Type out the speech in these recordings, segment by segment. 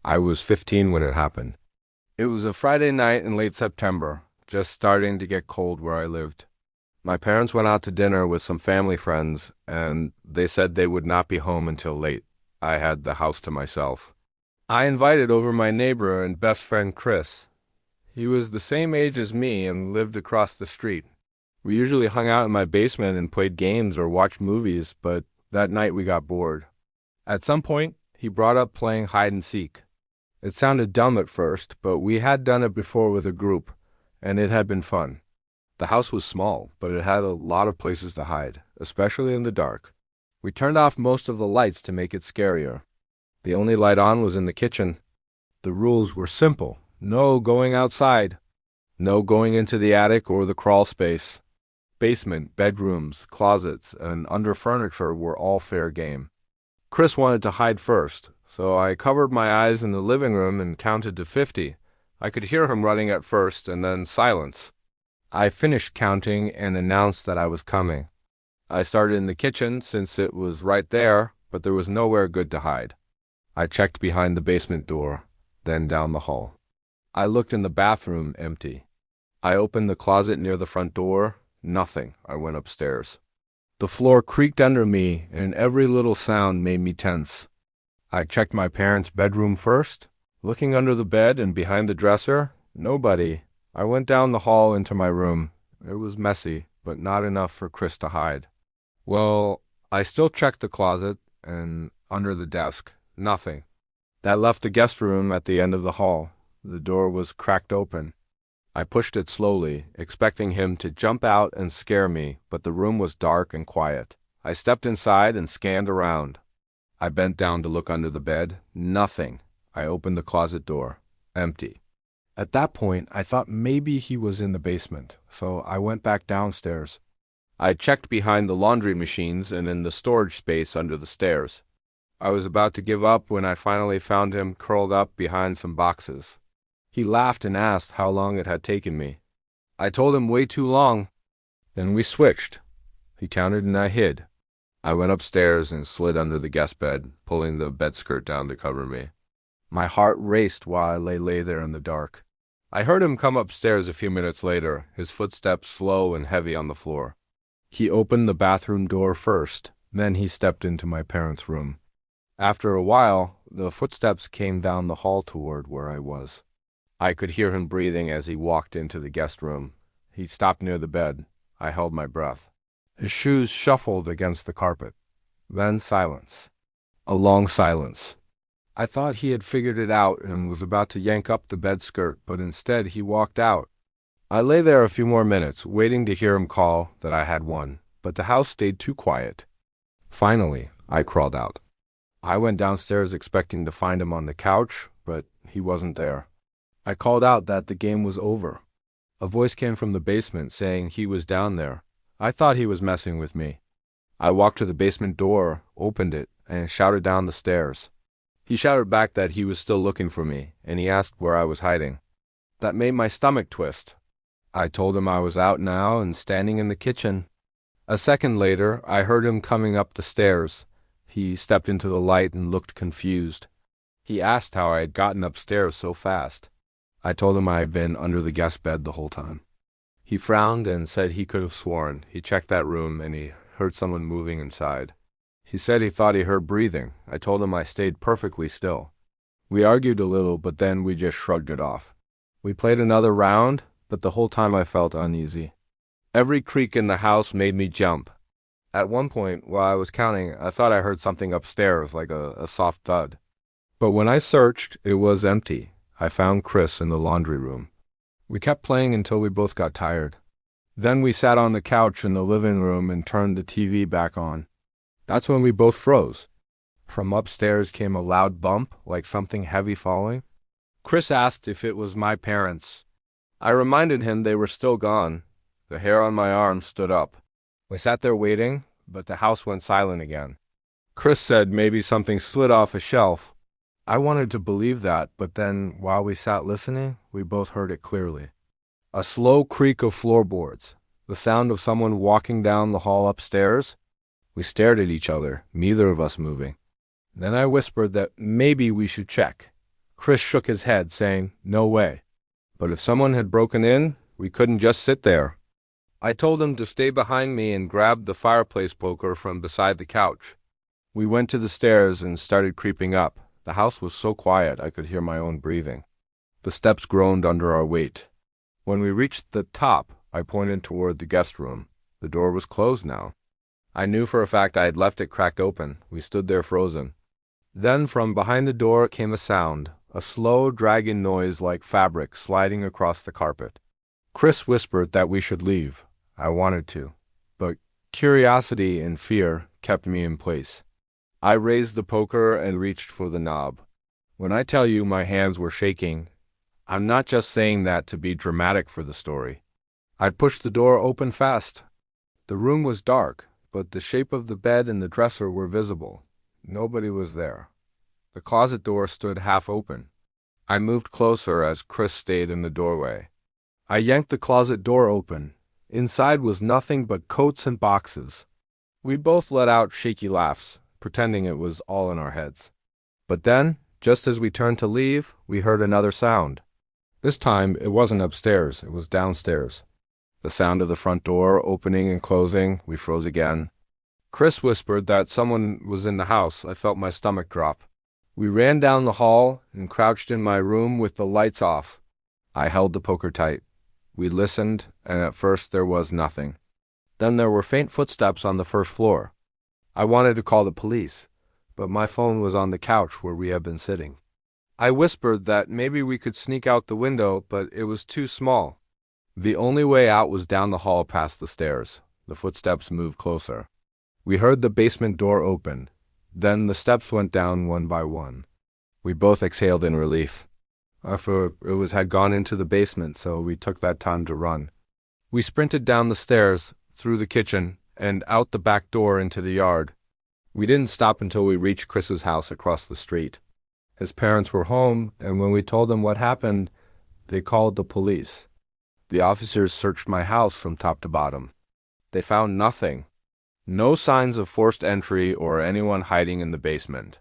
I was 15 when it happened. It was a Friday night in late September, just starting to get cold where I lived. My parents went out to dinner with some family friends, and they said they would not be home until late. I had the house to myself. I invited over my neighbor and best friend Chris. He was the same age as me and lived across the street. We usually hung out in my basement and played games or watched movies, but that night we got bored. At some point, he brought up playing hide and seek. It sounded dumb at first, but we had done it before with a group, and it had been fun. The house was small, but it had a lot of places to hide, especially in the dark. We turned off most of the lights to make it scarier. The only light on was in the kitchen. The rules were simple. No going outside. No going into the attic or the crawl space. Basement, bedrooms, closets, and under furniture were all fair game. Chris wanted to hide first, so I covered my eyes in the living room and counted to 50. I could hear him running at first, and then silence. I finished counting and announced that I was coming. I started in the kitchen since it was right there, but there was nowhere good to hide. I checked behind the basement door, then down the hall. I looked in the bathroom, empty. I opened the closet near the front door. Nothing. I went upstairs. The floor creaked under me, and every little sound made me tense. I checked my parents' bedroom first. Looking under the bed and behind the dresser, nobody. I went down the hall into my room. It was messy, but not enough for Chris to hide. Well, I still checked the closet and under the desk. Nothing. That left the guest room at the end of the hall. The door was cracked open. I pushed it slowly, expecting him to jump out and scare me, but the room was dark and quiet. I stepped inside and scanned around. I bent down to look under the bed. Nothing. I opened the closet door. Empty. At that point, I thought maybe he was in the basement, so I went back downstairs. I checked behind the laundry machines and in the storage space under the stairs. I was about to give up when I finally found him curled up behind some boxes. He laughed and asked how long it had taken me. I told him way too long. Then we switched. He counted and I hid. I went upstairs and slid under the guest bed, pulling the bedskirt down to cover me. My heart raced while I lay there in the dark. I heard him come upstairs a few minutes later, his footsteps slow and heavy on the floor. He opened the bathroom door first, then he stepped into my parents' room. After a while, the footsteps came down the hall toward where I was. I could hear him breathing as he walked into the guest room. He stopped near the bed. I held my breath. His shoes shuffled against the carpet. Then silence. A long silence. I thought he had figured it out and was about to yank up the bed skirt, but instead he walked out. I lay there a few more minutes, waiting to hear him call that I had won, but the house stayed too quiet. Finally, I crawled out. I went downstairs expecting to find him on the couch, but he wasn't there. I called out that the game was over. A voice came from the basement saying he was down there. I thought he was messing with me. I walked to the basement door, opened it, and shouted down the stairs. He shouted back that he was still looking for me, and he asked where I was hiding. That made my stomach twist. I told him I was out now and standing in the kitchen. A second later, I heard him coming up the stairs. He stepped into the light and looked confused. He asked how I had gotten upstairs so fast. I told him I had been under the guest bed the whole time. He frowned and said he could have sworn. He checked that room and he heard someone moving inside. He said he thought he heard breathing. I told him I stayed perfectly still. We argued a little, but then we just shrugged it off. We played another round, but the whole time I felt uneasy. Every creak in the house made me jump. At one point, while I was counting, I thought I heard something upstairs, like a soft thud. But when I searched, it was empty. I found Chris in the laundry room. We kept playing until we both got tired. Then we sat on the couch in the living room and turned the TV back on. That's when we both froze. From upstairs came a loud bump, like something heavy falling. Chris asked if it was my parents. I reminded him they were still gone. The hair on my arm stood up. We sat there waiting, but the house went silent again. Chris said maybe something slid off a shelf. I wanted to believe that, but then, while we sat listening, we both heard it clearly. A slow creak of floorboards, the sound of someone walking down the hall upstairs. We stared at each other, neither of us moving. Then I whispered that maybe we should check. Chris shook his head, saying, "No way." But if someone had broken in, we couldn't just sit there. I told him to stay behind me and grabbed the fireplace poker from beside the couch. We went to the stairs and started creeping up. The house was so quiet I could hear my own breathing. The steps groaned under our weight. When we reached the top, I pointed toward the guest room. The door was closed now. I knew for a fact I had left it cracked open. We stood there frozen. Then from behind the door came a sound, a slow, dragging noise like fabric sliding across the carpet. Chris whispered that we should leave. I wanted to, but curiosity and fear kept me in place. I raised the poker and reached for the knob. When I tell you my hands were shaking, I'm not just saying that to be dramatic for the story. I pushed the door open fast. The room was dark, but the shape of the bed and the dresser were visible. Nobody was there. The closet door stood half open. I moved closer as Chris stayed in the doorway. I yanked the closet door open. Inside was nothing but coats and boxes. We both let out shaky laughs, pretending it was all in our heads. But then, just as we turned to leave, we heard another sound. This time, it wasn't upstairs, it was downstairs. The sound of the front door opening and closing. We froze again. Chris whispered that someone was in the house. I felt my stomach drop. We ran down the hall and crouched in my room with the lights off. I held the poker tight. We listened, and at first there was nothing. Then there were faint footsteps on the first floor. I wanted to call the police, but my phone was on the couch where we had been sitting. I whispered that maybe we could sneak out the window, but it was too small. The only way out was down the hall past the stairs. The footsteps moved closer. We heard the basement door open. Then the steps went down one by one. We both exhaled in relief. For it had gone into the basement, so we took that time to run. We sprinted down the stairs, through the kitchen, and out the back door into the yard. We didn't stop until we reached Chris's house across the street. His parents were home, and when we told them what happened, they called the police. The officers searched my house from top to bottom. They found nothing. No signs of forced entry or anyone hiding in the basement.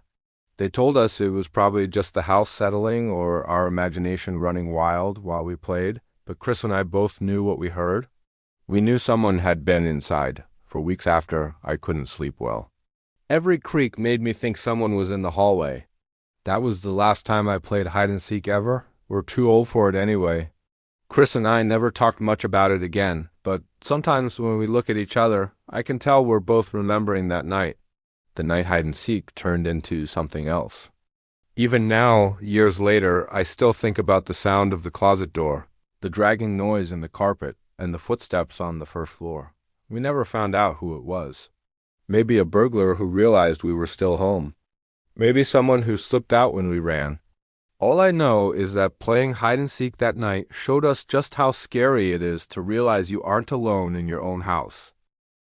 They told us it was probably just the house settling or our imagination running wild while we played, but Chris and I both knew what we heard. We knew someone had been inside. For weeks after, I couldn't sleep well. Every creak made me think someone was in the hallway. That was the last time I played hide-and-seek ever. We're too old for it anyway. Chris and I never talked much about it again, but sometimes when we look at each other, I can tell we're both remembering that night. The night hide-and-seek turned into something else. Even now, years later, I still think about the sound of the closet door, the dragging noise in the carpet, and the footsteps on the first floor. We never found out who it was. Maybe a burglar who realized we were still home. Maybe someone who slipped out when we ran. All I know is that playing hide-and-seek that night showed us just how scary it is to realize you aren't alone in your own house.